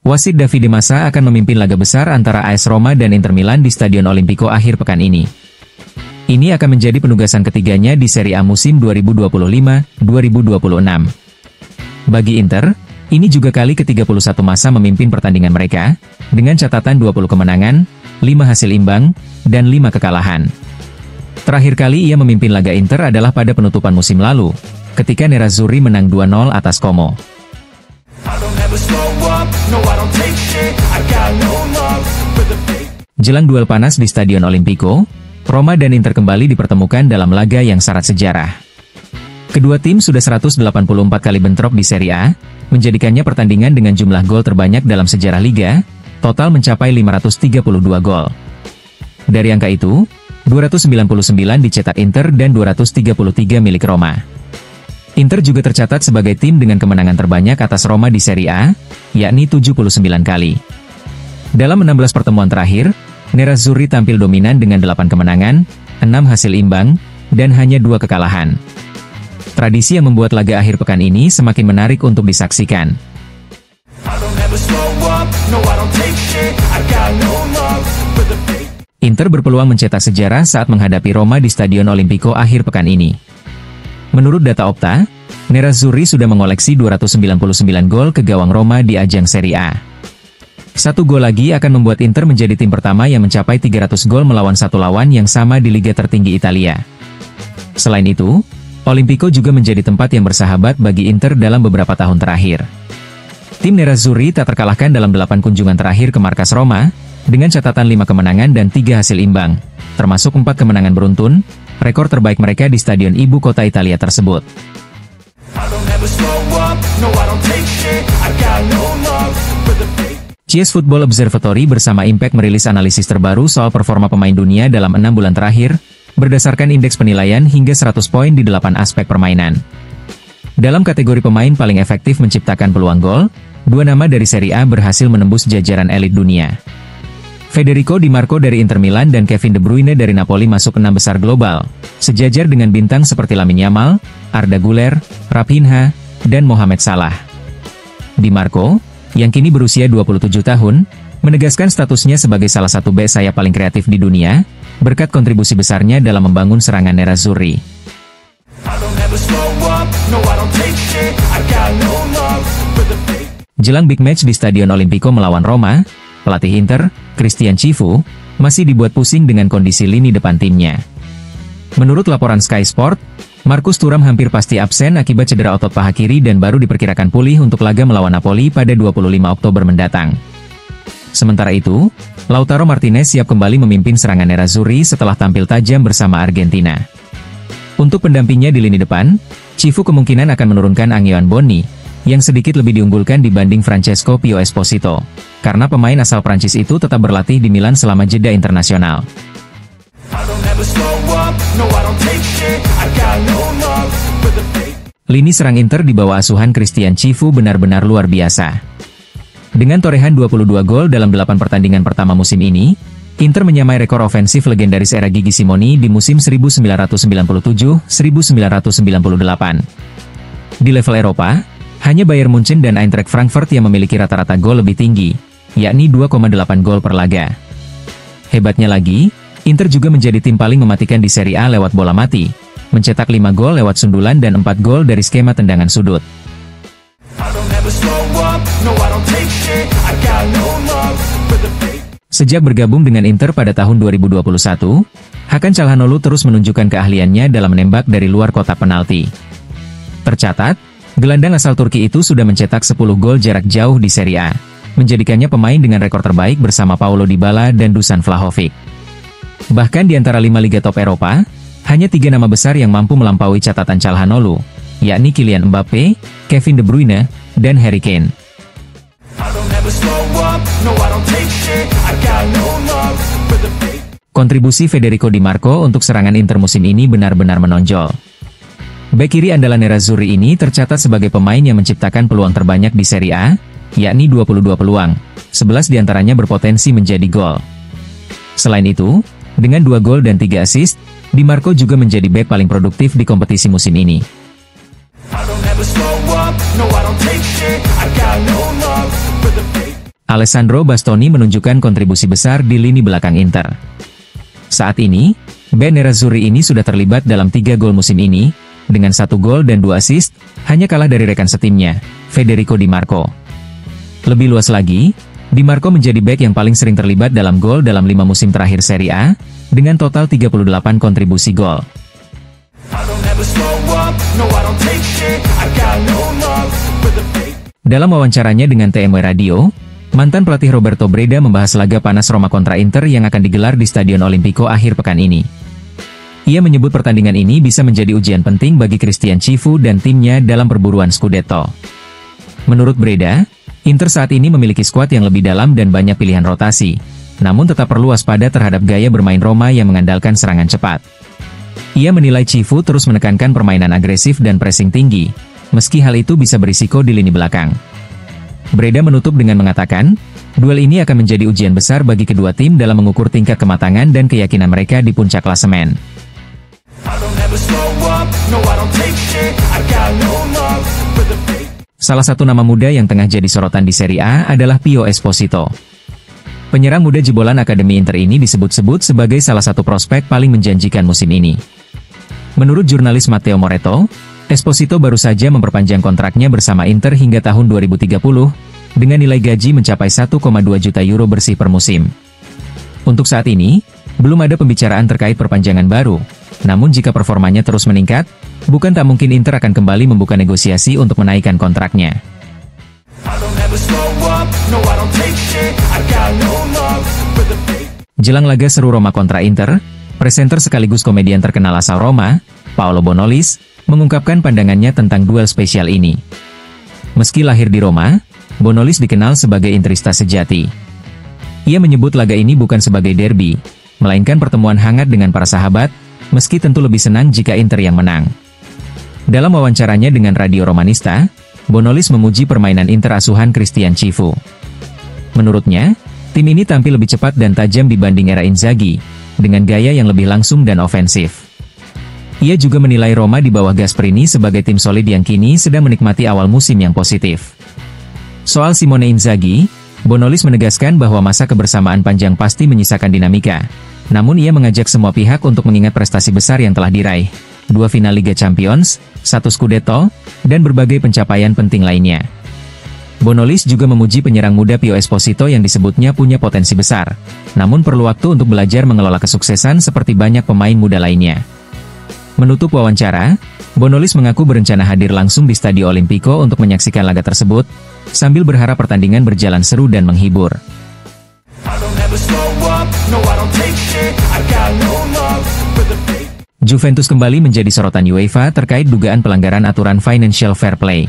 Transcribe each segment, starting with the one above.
Wasit Davide Massa akan memimpin laga besar antara AS Roma dan Inter Milan di Stadion Olimpico akhir pekan ini. Ini akan menjadi penugasan ketiganya di Serie A musim 2025-2026. Bagi Inter, ini juga kali ke-31 Massa memimpin pertandingan mereka, dengan catatan 20 kemenangan, 5 hasil imbang, dan 5 kekalahan. Terakhir kali ia memimpin laga Inter adalah pada penutupan musim lalu, ketika Nerazzurri menang 2-0 atas Como. Jelang duel panas di Stadion Olimpico, Roma dan Inter kembali dipertemukan dalam laga yang syarat sejarah. Kedua tim sudah 184 kali bentrok di Serie A, menjadikannya pertandingan dengan jumlah gol terbanyak dalam sejarah Liga, total mencapai 532 gol. Dari angka itu, 299 dicetak Inter dan 233 milik Roma. Inter juga tercatat sebagai tim dengan kemenangan terbanyak atas Roma di Serie A, yakni 79 kali. Dalam 16 pertemuan terakhir, Nerazzurri tampil dominan dengan 8 kemenangan, 6 hasil imbang, dan hanya 2 kekalahan. Tradisi yang membuat laga akhir pekan ini semakin menarik untuk disaksikan. Inter berpeluang mencetak sejarah saat menghadapi Roma di Stadion Olimpico akhir pekan ini. Menurut data Opta, Nerazzurri sudah mengoleksi 299 gol ke gawang Roma di ajang Serie A. 1 gol lagi akan membuat Inter menjadi tim pertama yang mencapai 300 gol melawan satu lawan yang sama di liga tertinggi Italia. Selain itu, Olimpico juga menjadi tempat yang bersahabat bagi Inter dalam beberapa tahun terakhir. Tim Nerazzurri tak terkalahkan dalam 8 kunjungan terakhir ke markas Roma, dengan catatan 5 kemenangan dan 3 hasil imbang, termasuk 4 kemenangan beruntun, rekor terbaik mereka di stadion ibu kota Italia tersebut. CS Football Observatory bersama Impact merilis analisis terbaru soal performa pemain dunia dalam 6 bulan terakhir, berdasarkan indeks penilaian hingga 100 poin di 8 aspek permainan. Dalam kategori pemain paling efektif menciptakan peluang gol, 2 nama dari Serie A berhasil menembus jajaran elit dunia. Federico Di Marco dari Inter Milan dan Kevin De Bruyne dari Napoli masuk ke 6 besar global, sejajar dengan bintang seperti Lamine Yamal, Arda Güler, Raphinha, dan Mohamed Salah. Di Marco, yang kini berusia 27 tahun, menegaskan statusnya sebagai salah satu bek sayap paling kreatif di dunia, berkat kontribusi besarnya dalam membangun serangan Nerazzurri. Jelang big match di Stadion Olimpico melawan Roma, pelatih Inter, Christian Cifu, masih dibuat pusing dengan kondisi lini depan timnya. Menurut laporan Sky Sport, Marcus Thuram hampir pasti absen akibat cedera otot paha kiri dan baru diperkirakan pulih untuk laga melawan Napoli pada 25 Oktober mendatang. Sementara itu, Lautaro Martinez siap kembali memimpin serangan Nerazzurri setelah tampil tajam bersama Argentina. Untuk pendampingnya di lini depan, Cifu kemungkinan akan menurunkan Angelo Bonni, yang sedikit lebih diunggulkan dibanding Francesco Pio Esposito, karena pemain asal Prancis itu tetap berlatih di Milan selama jeda internasional. Lini serang Inter di bawah asuhan Christian Cifu benar-benar luar biasa. Dengan torehan 22 gol dalam 8 pertandingan pertama musim ini, Inter menyamai rekor ofensif legendaris era Gigi Simoni di musim 1997-1998. Di level Eropa, hanya Bayern Munchen dan Eintracht Frankfurt yang memiliki rata-rata gol lebih tinggi, yakni 2,8 gol per laga. Hebatnya lagi, Inter juga menjadi tim paling mematikan di Serie A lewat bola mati, mencetak 5 gol lewat sundulan dan 4 gol dari skema tendangan sudut. Sejak bergabung dengan Inter pada tahun 2021, Hakan Çalhanoğlu terus menunjukkan keahliannya dalam menembak dari luar kotak penalti. Tercatat, gelandang asal Turki itu sudah mencetak 10 gol jarak jauh di Serie A, menjadikannya pemain dengan rekor terbaik bersama Paulo Dybala dan Dusan Vlahovic. Bahkan di antara 5 liga top Eropa, hanya 3 nama besar yang mampu melampaui catatan Çalhanoğlu, yakni Kylian Mbappe, Kevin De Bruyne, dan Harry Kane. Kontribusi Federico Di Marco untuk serangan Inter musim ini benar-benar menonjol. Bek kiri andalan Nerazzurri ini tercatat sebagai pemain yang menciptakan peluang terbanyak di Serie A, yakni 22 peluang, 11 diantaranya berpotensi menjadi gol. Selain itu, dengan 2 gol dan 3 assist, Di Marco juga menjadi bek paling produktif di kompetisi musim ini. Alessandro Bastoni menunjukkan kontribusi besar di lini belakang Inter. Saat ini, bek nerazzurri ini sudah terlibat dalam 3 gol musim ini, dengan 1 gol dan 2 assist, hanya kalah dari rekan setimnya, Federico Di Marco. Lebih luas lagi, Di Marco menjadi bek yang paling sering terlibat dalam gol dalam 5 musim terakhir Serie A, dengan total 38 kontribusi gol. Dalam wawancaranya dengan TMW Radio, mantan pelatih Roberto Breda membahas laga panas Roma kontra Inter yang akan digelar di Stadion Olimpico akhir pekan ini. Ia menyebut pertandingan ini bisa menjadi ujian penting bagi Christian Cifu dan timnya dalam perburuan Scudetto. Menurut Breda, Inter saat ini memiliki skuad yang lebih dalam dan banyak pilihan rotasi, namun tetap perlu waspada terhadap gaya bermain Roma yang mengandalkan serangan cepat. Ia menilai Cifu terus menekankan permainan agresif dan pressing tinggi, meski hal itu bisa berisiko di lini belakang. Breda menutup dengan mengatakan, duel ini akan menjadi ujian besar bagi kedua tim dalam mengukur tingkat kematangan dan keyakinan mereka di puncak klasemen. Salah satu nama muda yang tengah jadi sorotan di Serie A adalah Pio Esposito. Penyerang muda jebolan Akademi Inter ini disebut-sebut sebagai salah satu prospek paling menjanjikan musim ini. Menurut jurnalis Matteo Moretto, Esposito baru saja memperpanjang kontraknya bersama Inter hingga tahun 2030, dengan nilai gaji mencapai 1,2 juta euro bersih per musim. Untuk saat ini, belum ada pembicaraan terkait perpanjangan baru, namun jika performanya terus meningkat, bukan tak mungkin Inter akan kembali membuka negosiasi untuk menaikkan kontraknya. Jelang laga seru Roma kontra Inter, presenter sekaligus komedian terkenal asal Roma, Paolo Bonolis, mengungkapkan pandangannya tentang duel spesial ini. Meski lahir di Roma, Bonolis dikenal sebagai Interista sejati. Ia menyebut laga ini bukan sebagai derby, melainkan pertemuan hangat dengan para sahabat, meski tentu lebih senang jika Inter yang menang. Dalam wawancaranya dengan Radio Romanista, Bonolis memuji permainan Inter asuhan Christian Cifu. Menurutnya, tim ini tampil lebih cepat dan tajam dibanding era Inzaghi, dengan gaya yang lebih langsung dan ofensif. Ia juga menilai Roma di bawah Gasperini sebagai tim solid yang kini sedang menikmati awal musim yang positif. Soal Simone Inzaghi, Bonolis menegaskan bahwa masa kebersamaan panjang pasti menyisakan dinamika. Namun ia mengajak semua pihak untuk mengingat prestasi besar yang telah diraih. 2 final Liga Champions, 1 Scudetto, dan berbagai pencapaian penting lainnya. Bonolis juga memuji penyerang muda Pio Esposito yang disebutnya punya potensi besar. Namun perlu waktu untuk belajar mengelola kesuksesan seperti banyak pemain muda lainnya. Menutup wawancara, Bonolis mengaku berencana hadir langsung di Stadio Olimpico untuk menyaksikan laga tersebut, sambil berharap pertandingan berjalan seru dan menghibur. Juventus kembali menjadi sorotan UEFA terkait dugaan pelanggaran aturan Financial Fair Play.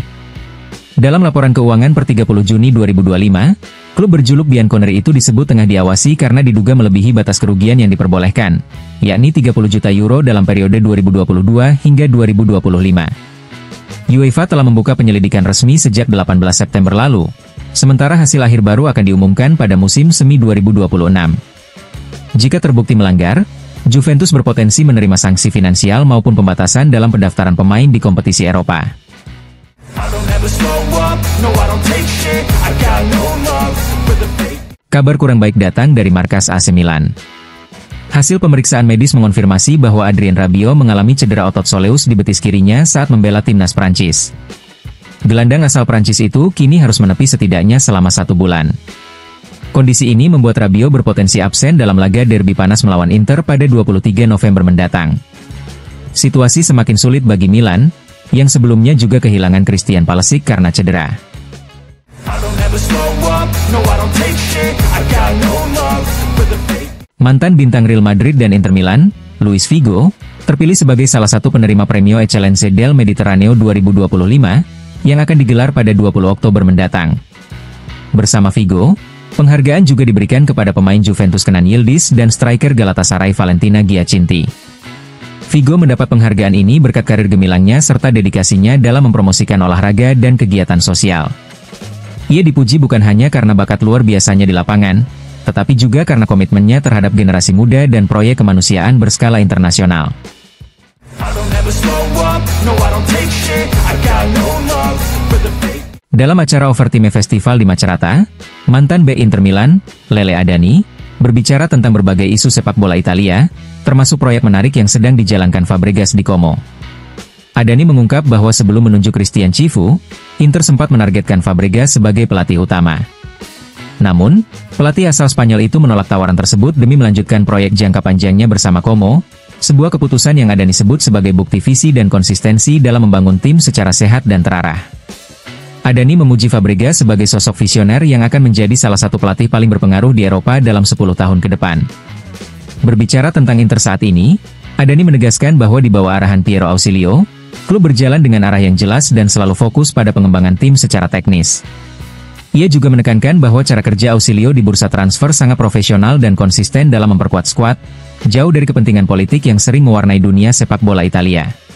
Dalam laporan keuangan per 30 Juni 2025, klub berjuluk Bianconeri itu disebut tengah diawasi karena diduga melebihi batas kerugian yang diperbolehkan, yakni 30 juta euro dalam periode 2022 hingga 2025. UEFA telah membuka penyelidikan resmi sejak 18 September lalu, sementara hasil akhir baru akan diumumkan pada musim semi 2026. Jika terbukti melanggar, Juventus berpotensi menerima sanksi finansial maupun pembatasan dalam pendaftaran pemain di kompetisi Eropa. Kabar kurang baik datang dari markas AC Milan. Hasil pemeriksaan medis mengonfirmasi bahwa Adrien Rabiot mengalami cedera otot soleus di betis kirinya saat membela timnas Prancis. Gelandang asal Prancis itu kini harus menepi setidaknya selama 1 bulan. Kondisi ini membuat Rabiot berpotensi absen dalam laga derby panas melawan Inter pada 23 November mendatang. Situasi semakin sulit bagi Milan, yang sebelumnya juga kehilangan Christian Pulisic karena cedera. Mantan bintang Real Madrid dan Inter Milan, Luis Figo, terpilih sebagai salah satu penerima Premio Eccellenze del Mediterraneo 2025, yang akan digelar pada 20 Oktober mendatang. Bersama Figo, penghargaan juga diberikan kepada pemain Juventus Kenan Yildiz dan striker Galatasaray Valentina Giacinti. Figo mendapat penghargaan ini berkat karir gemilangnya serta dedikasinya dalam mempromosikan olahraga dan kegiatan sosial. Ia dipuji bukan hanya karena bakat luar biasanya di lapangan, tetapi juga karena komitmennya terhadap generasi muda dan proyek kemanusiaan berskala internasional. Dalam acara Overtime Festival di Macerata, mantan bek Inter Milan, Lele Adani, berbicara tentang berbagai isu sepak bola Italia, termasuk proyek menarik yang sedang dijalankan Fabregas di Como. Adani mengungkap bahwa sebelum menunjuk Christian Chivu, Inter sempat menargetkan Fabregas sebagai pelatih utama. Namun, pelatih asal Spanyol itu menolak tawaran tersebut demi melanjutkan proyek jangka panjangnya bersama Como, sebuah keputusan yang Adani sebut sebagai bukti visi dan konsistensi dalam membangun tim secara sehat dan terarah. Adani memuji Fabregas sebagai sosok visioner yang akan menjadi salah satu pelatih paling berpengaruh di Eropa dalam 10 tahun ke depan. Berbicara tentang Inter saat ini, Adani menegaskan bahwa di bawah arahan Piero Ausilio, klub berjalan dengan arah yang jelas dan selalu fokus pada pengembangan tim secara teknis. Ia juga menekankan bahwa cara kerja Ausilio di bursa transfer sangat profesional dan konsisten dalam memperkuat skuad, jauh dari kepentingan politik yang sering mewarnai dunia sepak bola Italia.